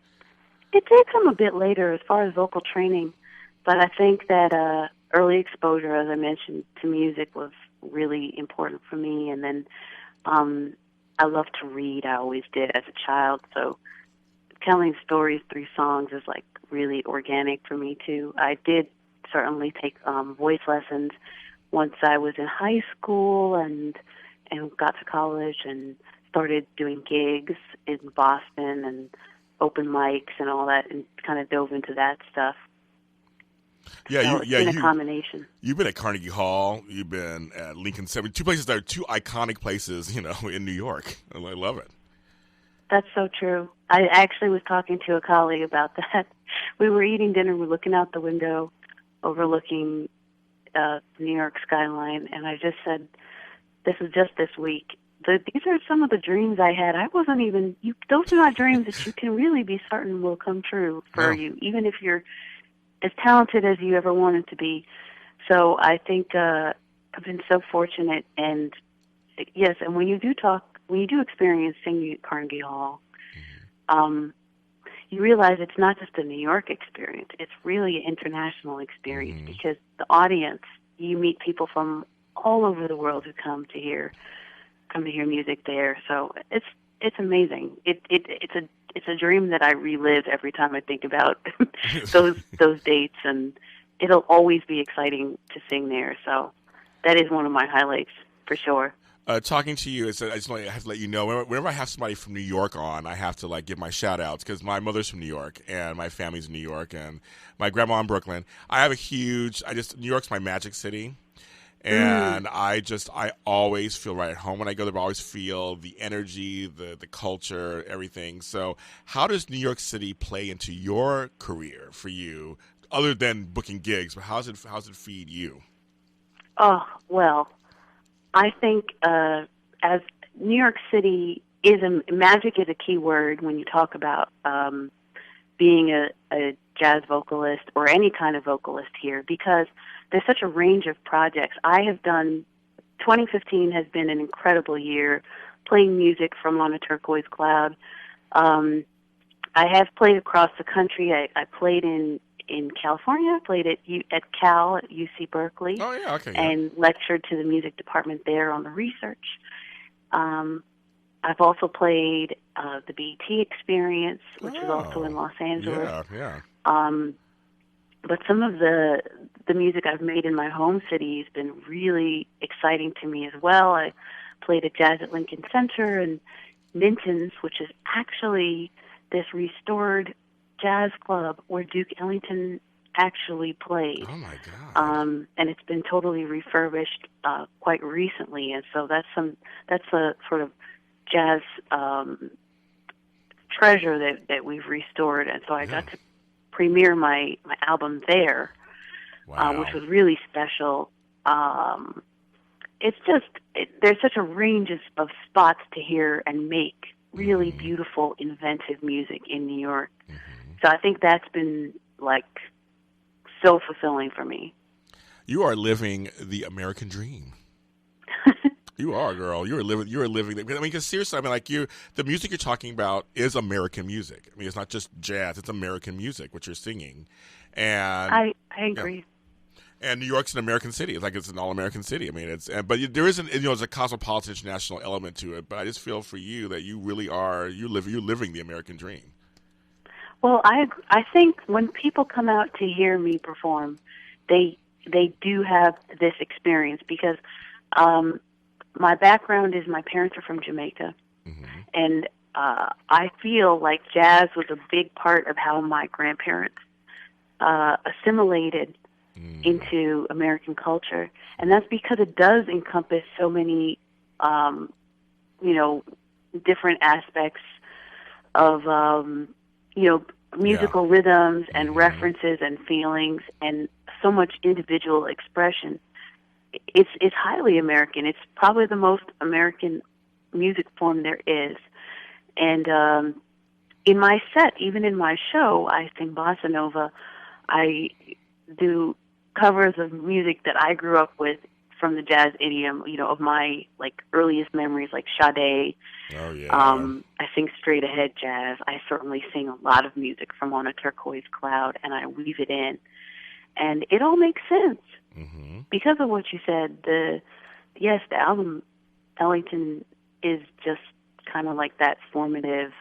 it did come a bit later as far as vocal training, but I think that early exposure, as I mentioned, to music was really important for me. And then I love to read. I always did as a child, so telling stories through songs is like really organic for me too. I did certainly take voice lessons once I was in high school and got to college and started doing gigs in Boston and open mics and all that, and kind of dove into that stuff. Yeah, so it's been a combination. You've been at Carnegie Hall. You've been at Lincoln Center. Two places that are two iconic places, in New York. I love it. That's so true. I actually was talking to a colleague about that. We were eating dinner. We're looking out the window, overlooking the New York skyline, and I just said, "This is just this week. These are some of the dreams I had. I wasn't even. Those are not dreams that you can really be certain will come true for you, even if you're as talented as you ever wanted to be." So I think I've been so fortunate, and yes, and when you do experience singing at Carnegie Hall, you realize it's not just a New York experience. It's really an international experience because the audience, you meet people from all over the world who come to hear music there. So it's amazing. It's a dream that I relive every time I think about those dates, and it'll always be exciting to sing there. So that is one of my highlights for sure. Talking to you, I just have to let you know, whenever I have somebody from New York on, I have to give my shout outs because my mother's from New York and my family's in New York and my grandma in Brooklyn. I have New York's my magic city. And I always feel right at home when I go there. I always feel the energy, the culture, everything. So how does New York City play into your career for you, other than booking gigs? But how's it feed you? Oh, well, I think as New York City magic is a key word when you talk about being a jazz vocalist or any kind of vocalist here, because there's such a range of projects. 2015 has been an incredible year playing music from On a Turquoise Cloud. I have played across the country. I played in California. I played at Cal at UC Berkeley. Oh, yeah, okay. And lectured to the music department there on the research. I've also played the BET Experience, which is also in Los Angeles. Yeah. But some of the music I've made in my home city has been really exciting to me as well. I played at Jazz at Lincoln Center and Minton's, which is actually this restored jazz club where Duke Ellington actually played. Oh my God! And it's been totally refurbished quite recently, and so that's a sort of jazz treasure that we've restored, and so I got to premiere my album there, which was really special. It's just there's such a range of spots to hear and make really beautiful, inventive music in New York. So I think that's been so fulfilling for me. You are living the American dream. You are, girl. You're living. I mean, because seriously, the music you're talking about is American music. I mean, it's not just jazz; it's American music, what you're singing. And I agree. Yeah. And New York's an American city. It's an all-American city. I mean, but there isn't. There's a cosmopolitan national element to it. But I just feel for you that you really are. You're living the American dream. Well, I think when people come out to hear me perform, they do have this experience because. My background is my parents are from Jamaica, and I feel like jazz was a big part of how my grandparents assimilated into American culture, and that's because it does encompass so many, different aspects of, musical rhythms and references and feelings, and so much individual expression. It's highly American. It's probably the most American music form there is. And in my set, even in my show, I sing bossa nova. I do covers of music that I grew up with from the jazz idiom, of my earliest memories, like Sade. Oh yeah. I sing straight ahead jazz. I certainly sing a lot of music from On a Turquoise Cloud, and I weave it in, and it all makes sense. Because of what you said, the album Ellington is just kind of like that formative,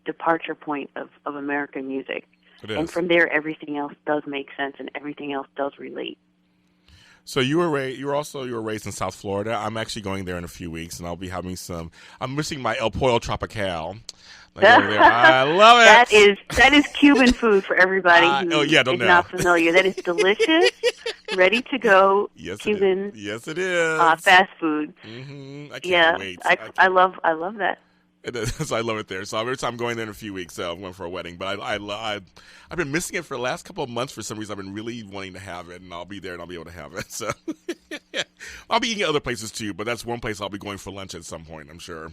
departure point of American music. And from there, everything else does make sense, and everything else does relate. So you were raised in South Florida. I'm actually going there in a few weeks, and I'll be having I'm missing my El Pollo Tropical. I love it. That is Cuban food for everybody who is not familiar. That is delicious ready to go Yes, Cuban. it is. Yes, it is. Fast food. I can't wait. I love that. So I love it there. So every time I'm going there in a few weeks, so I'm going for a wedding. But I've been missing it for the last couple of months for some reason. I've been really wanting to have it, and I'll be there and I'll be able to have it. So I'll be eating at other places too, but that's one place I'll be going for lunch at some point, I'm sure.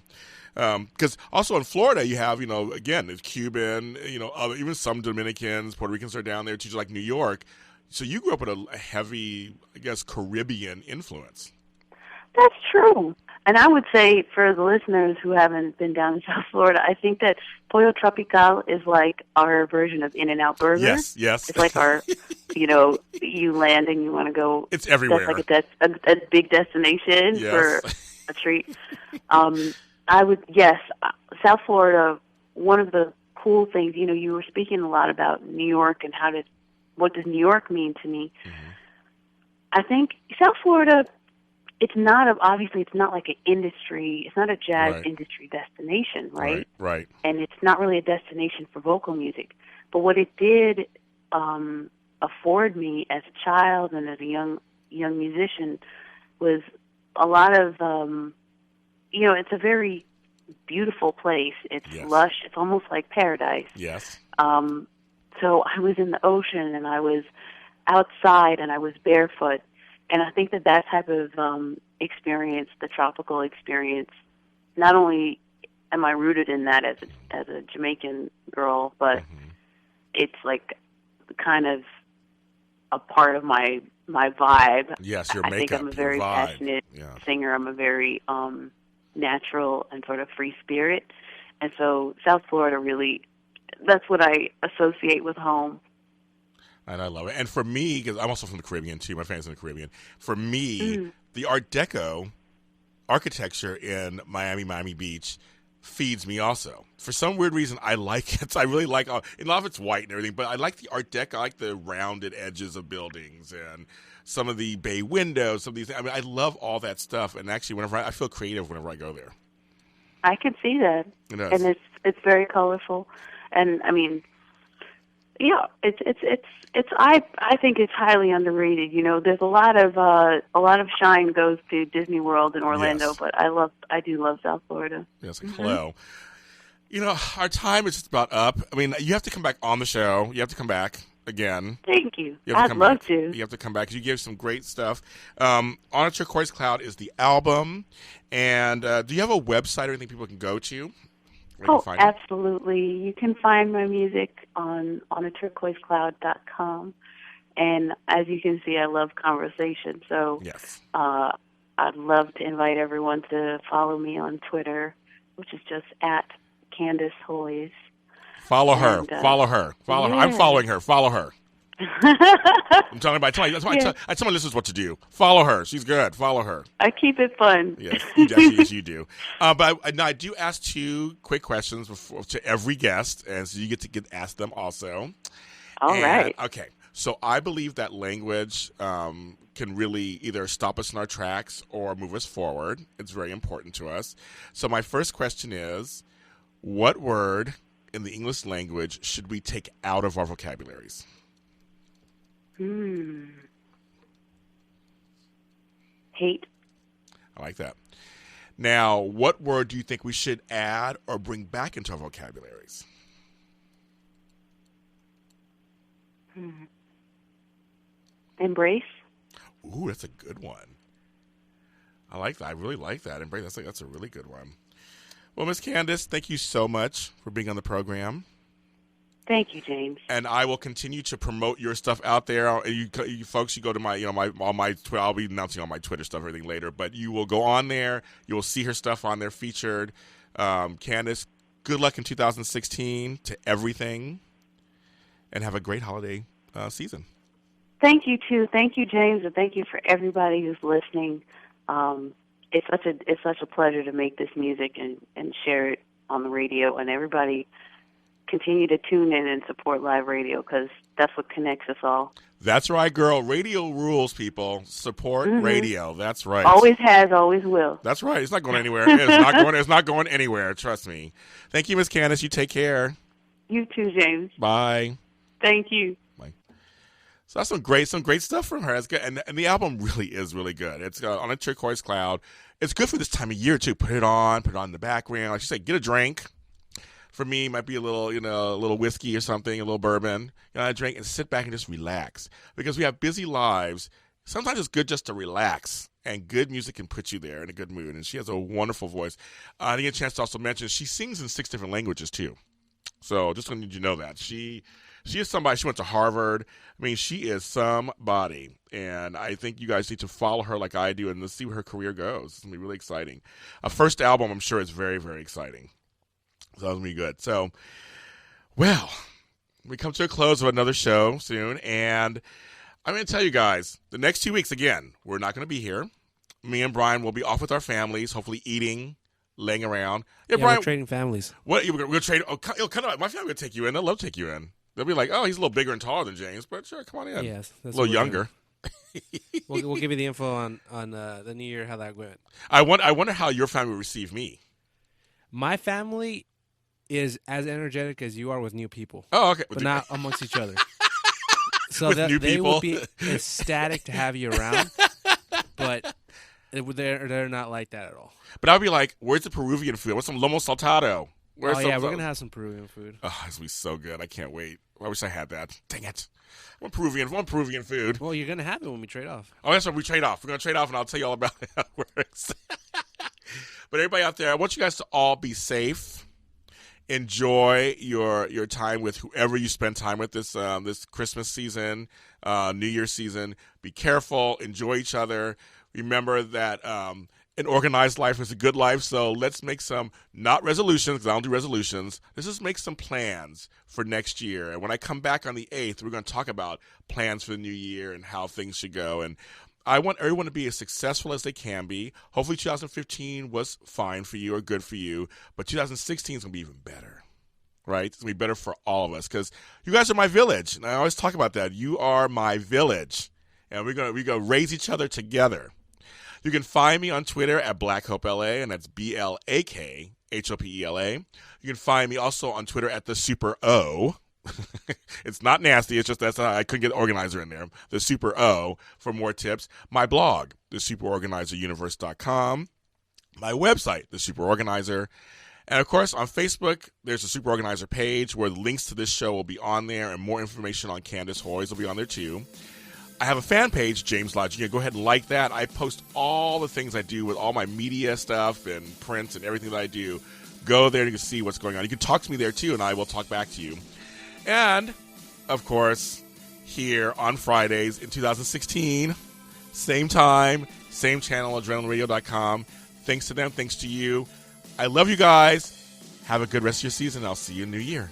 Because also in Florida, you have, again, it's Cuban, even some Dominicans, Puerto Ricans are down there too, like New York. So you grew up with a heavy, I guess, Caribbean influence. That's true. And I would say for the listeners who haven't been down in South Florida, I think that Pollo Tropical is like our version of In-N-Out Burger. Yes. It's like our, you land and you want to go. It's everywhere. That's like a big destination for a treat. South Florida, one of the cool things, you were speaking a lot about New York and what does New York mean to me. Mm-hmm. I think South Florida, it's not like an industry, it's not a jazz industry destination, right? Right. And it's not really a destination for vocal music. But what it did afford me as a child and as a young musician was a lot of, it's a very beautiful place. It's lush. It's almost like paradise. Yes. So I was in the ocean and I was outside and I was barefoot. And I think that type of experience, the tropical experience, not only am I rooted in that as a Jamaican girl, but it's like kind of a part of my vibe. Yes, your I makeup, think I'm a very passionate singer. I'm a very natural and sort of free spirit. And so South Florida really, that's what I associate with home. And I love it. And for me, because I'm also from the Caribbean too, my family's in the Caribbean. For me, the Art Deco architecture in Miami Beach feeds me also. For some weird reason, I like it. I really like, a lot of it's white and everything, but I like the Art Deco. I like the rounded edges of buildings and some of the bay windows, some of these. I mean, I love all that stuff. And actually, I feel creative whenever I go there. I can see that. It does. And it's very colorful. And I mean, yeah, I think it's highly underrated. There's a lot of shine goes to Disney World in Orlando, but I do love South Florida. Yes, hello. Our time is just about up. I mean, you have to come back on the show. You have to come back again. Thank you. I'd love to. You have to come back. You give some great stuff. On a Turquoise Cloud is the album. And do you have a website or anything people can go to? Absolutely. You can find my music on aturquoisecloud.com. And as you can see, I love conversation. So I'd love to invite everyone to follow me on Twitter, which is just at Candice Hoyes. Follow her. Follow her. I'm following her. Follow her. I'm telling you, that's why I tell my listeners what to do. Follow her. She's good. Follow her. I keep it fun. Yes, yes, you do. But I do ask 2 quick questions to every guest, and so you get to ask them also. All right. Okay. So I believe that language can really either stop us in our tracks or move us forward. It's very important to us. So my first question is, what word in the English language should we take out of our vocabularies? Hate. I like that. Now, what word do you think we should add or bring back into our vocabularies? Embrace. Ooh, that's a good one. I like that. I really like that. Embrace. That's a really good one. Well, Miss Candice, thank you so much for being on the program. Thank you, James. And I will continue to promote your stuff out there. You folks, you go to my, my Twitter. I'll be announcing all my Twitter stuff, everything later. But you will go on there. You will see her stuff on there featured. Candice, good luck in 2016 to everything, and have a great holiday season. Thank you too. Thank you, James, and thank you for everybody who's listening. It's such a pleasure to make this music and share it on the radio, and everybody continue to tune in and support live radio because that's what connects us all. That's right, girl. Radio rules, people. Support radio. That's right. Always has, always will. That's right. It's not going anywhere. It's not going anywhere. Trust me. Thank you, Miss Candice. You take care. You too, James. Bye. Thank you. Bye. So that's some great stuff from her. It's good, and the album really is really good. It's on a turquoise cloud. It's good for this time of year too. Put it on in the background. Like you say, get a drink. For me, it might be a little whiskey or something, a little bourbon. A drink and sit back and just relax. Because we have busy lives. Sometimes it's good just to relax, and good music can put you there in a good mood. And she has a wonderful voice. I didn't get a chance to also mention she sings in 6 different languages too. So just wanted you to know that she is somebody. She went to Harvard. I mean, she is somebody, and I think you guys need to follow her like I do, and let's see where her career goes. It's gonna be really exciting. A first album, I'm sure, is very, very exciting. So that's gonna be good. So, well, we come to a close of another show soon, and I'm gonna tell you guys, the next 2 weeks again, we're not gonna be here. Me and Brian will be off with our families, hopefully eating, laying around. Yeah, Brian, we're trading families. What we're gonna trade? Oh, kind of. My family will take you in. They'll love to take you in. They'll be like, oh, he's a little bigger and taller than James, but sure, come on in. Yes, a little younger. We'll give you the info on the new year, how that went. I wonder how your family will receive me. My family is as energetic as you are with new people. Oh, okay. But not amongst each other. So With new they people? would be ecstatic to have you around, but they're not like that at all. But I'll be like, where's the Peruvian food? What's some lomo saltado? Yeah, we're going to have some Peruvian food. Oh, this will be so good. I can't wait. I wish I had that. Dang it. I want Peruvian food. Well, you're going to have it when we trade off. Oh, that's right. We trade off. We're going to trade off, and I'll tell you all about it how it works. But everybody out there, I want you guys to all be safe. Enjoy your time with whoever you spend time with this Christmas season, New Year's season. Be careful. Enjoy each other. Remember that an organized life is a good life, so let's make some, not resolutions, because I don't do resolutions. Let's just make some plans for next year. And when I come back on the 8th, we're going to talk about plans for the new year and how things should go. And I want everyone to be as successful as they can be. Hopefully 2015 was fine for you or good for you, but 2016 is going to be even better, right? It's going to be better for all of us because you guys are my village. And I always talk about that. You are my village, and we're going to raise each other together. You can find me on Twitter at BlackHopeLA, and that's BLAKHOPELA. You can find me also on Twitter at the Super O. It's not nasty. It's just that's how I couldn't get organizer in there. The Super O for more tips. My blog, thesuperorganizeruniverse.com. My website, The Super Organizer. And, of course, on Facebook, there's a Super Organizer page where the links to this show will be on there, and more information on Candice Hoyes will be on there, too. I have a fan page, James Lott. You can go ahead and like that. I post all the things I do with all my media stuff and prints and everything that I do. Go there and you can see what's going on. You can talk to me there, too, and I will talk back to you. And, of course, here on Fridays in 2016, same time, same channel, adrenalineradio.com. Thanks to them. Thanks to you. I love you guys. Have a good rest of your season. I'll see you in the new year.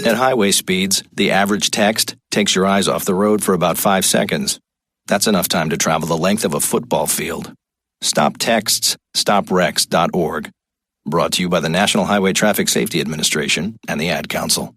At highway speeds, the average text takes your eyes off the road for about 5 seconds. That's enough time to travel the length of a football field. Stop texts, stopwrecks.org. Brought to you by the National Highway Traffic Safety Administration and the Ad Council.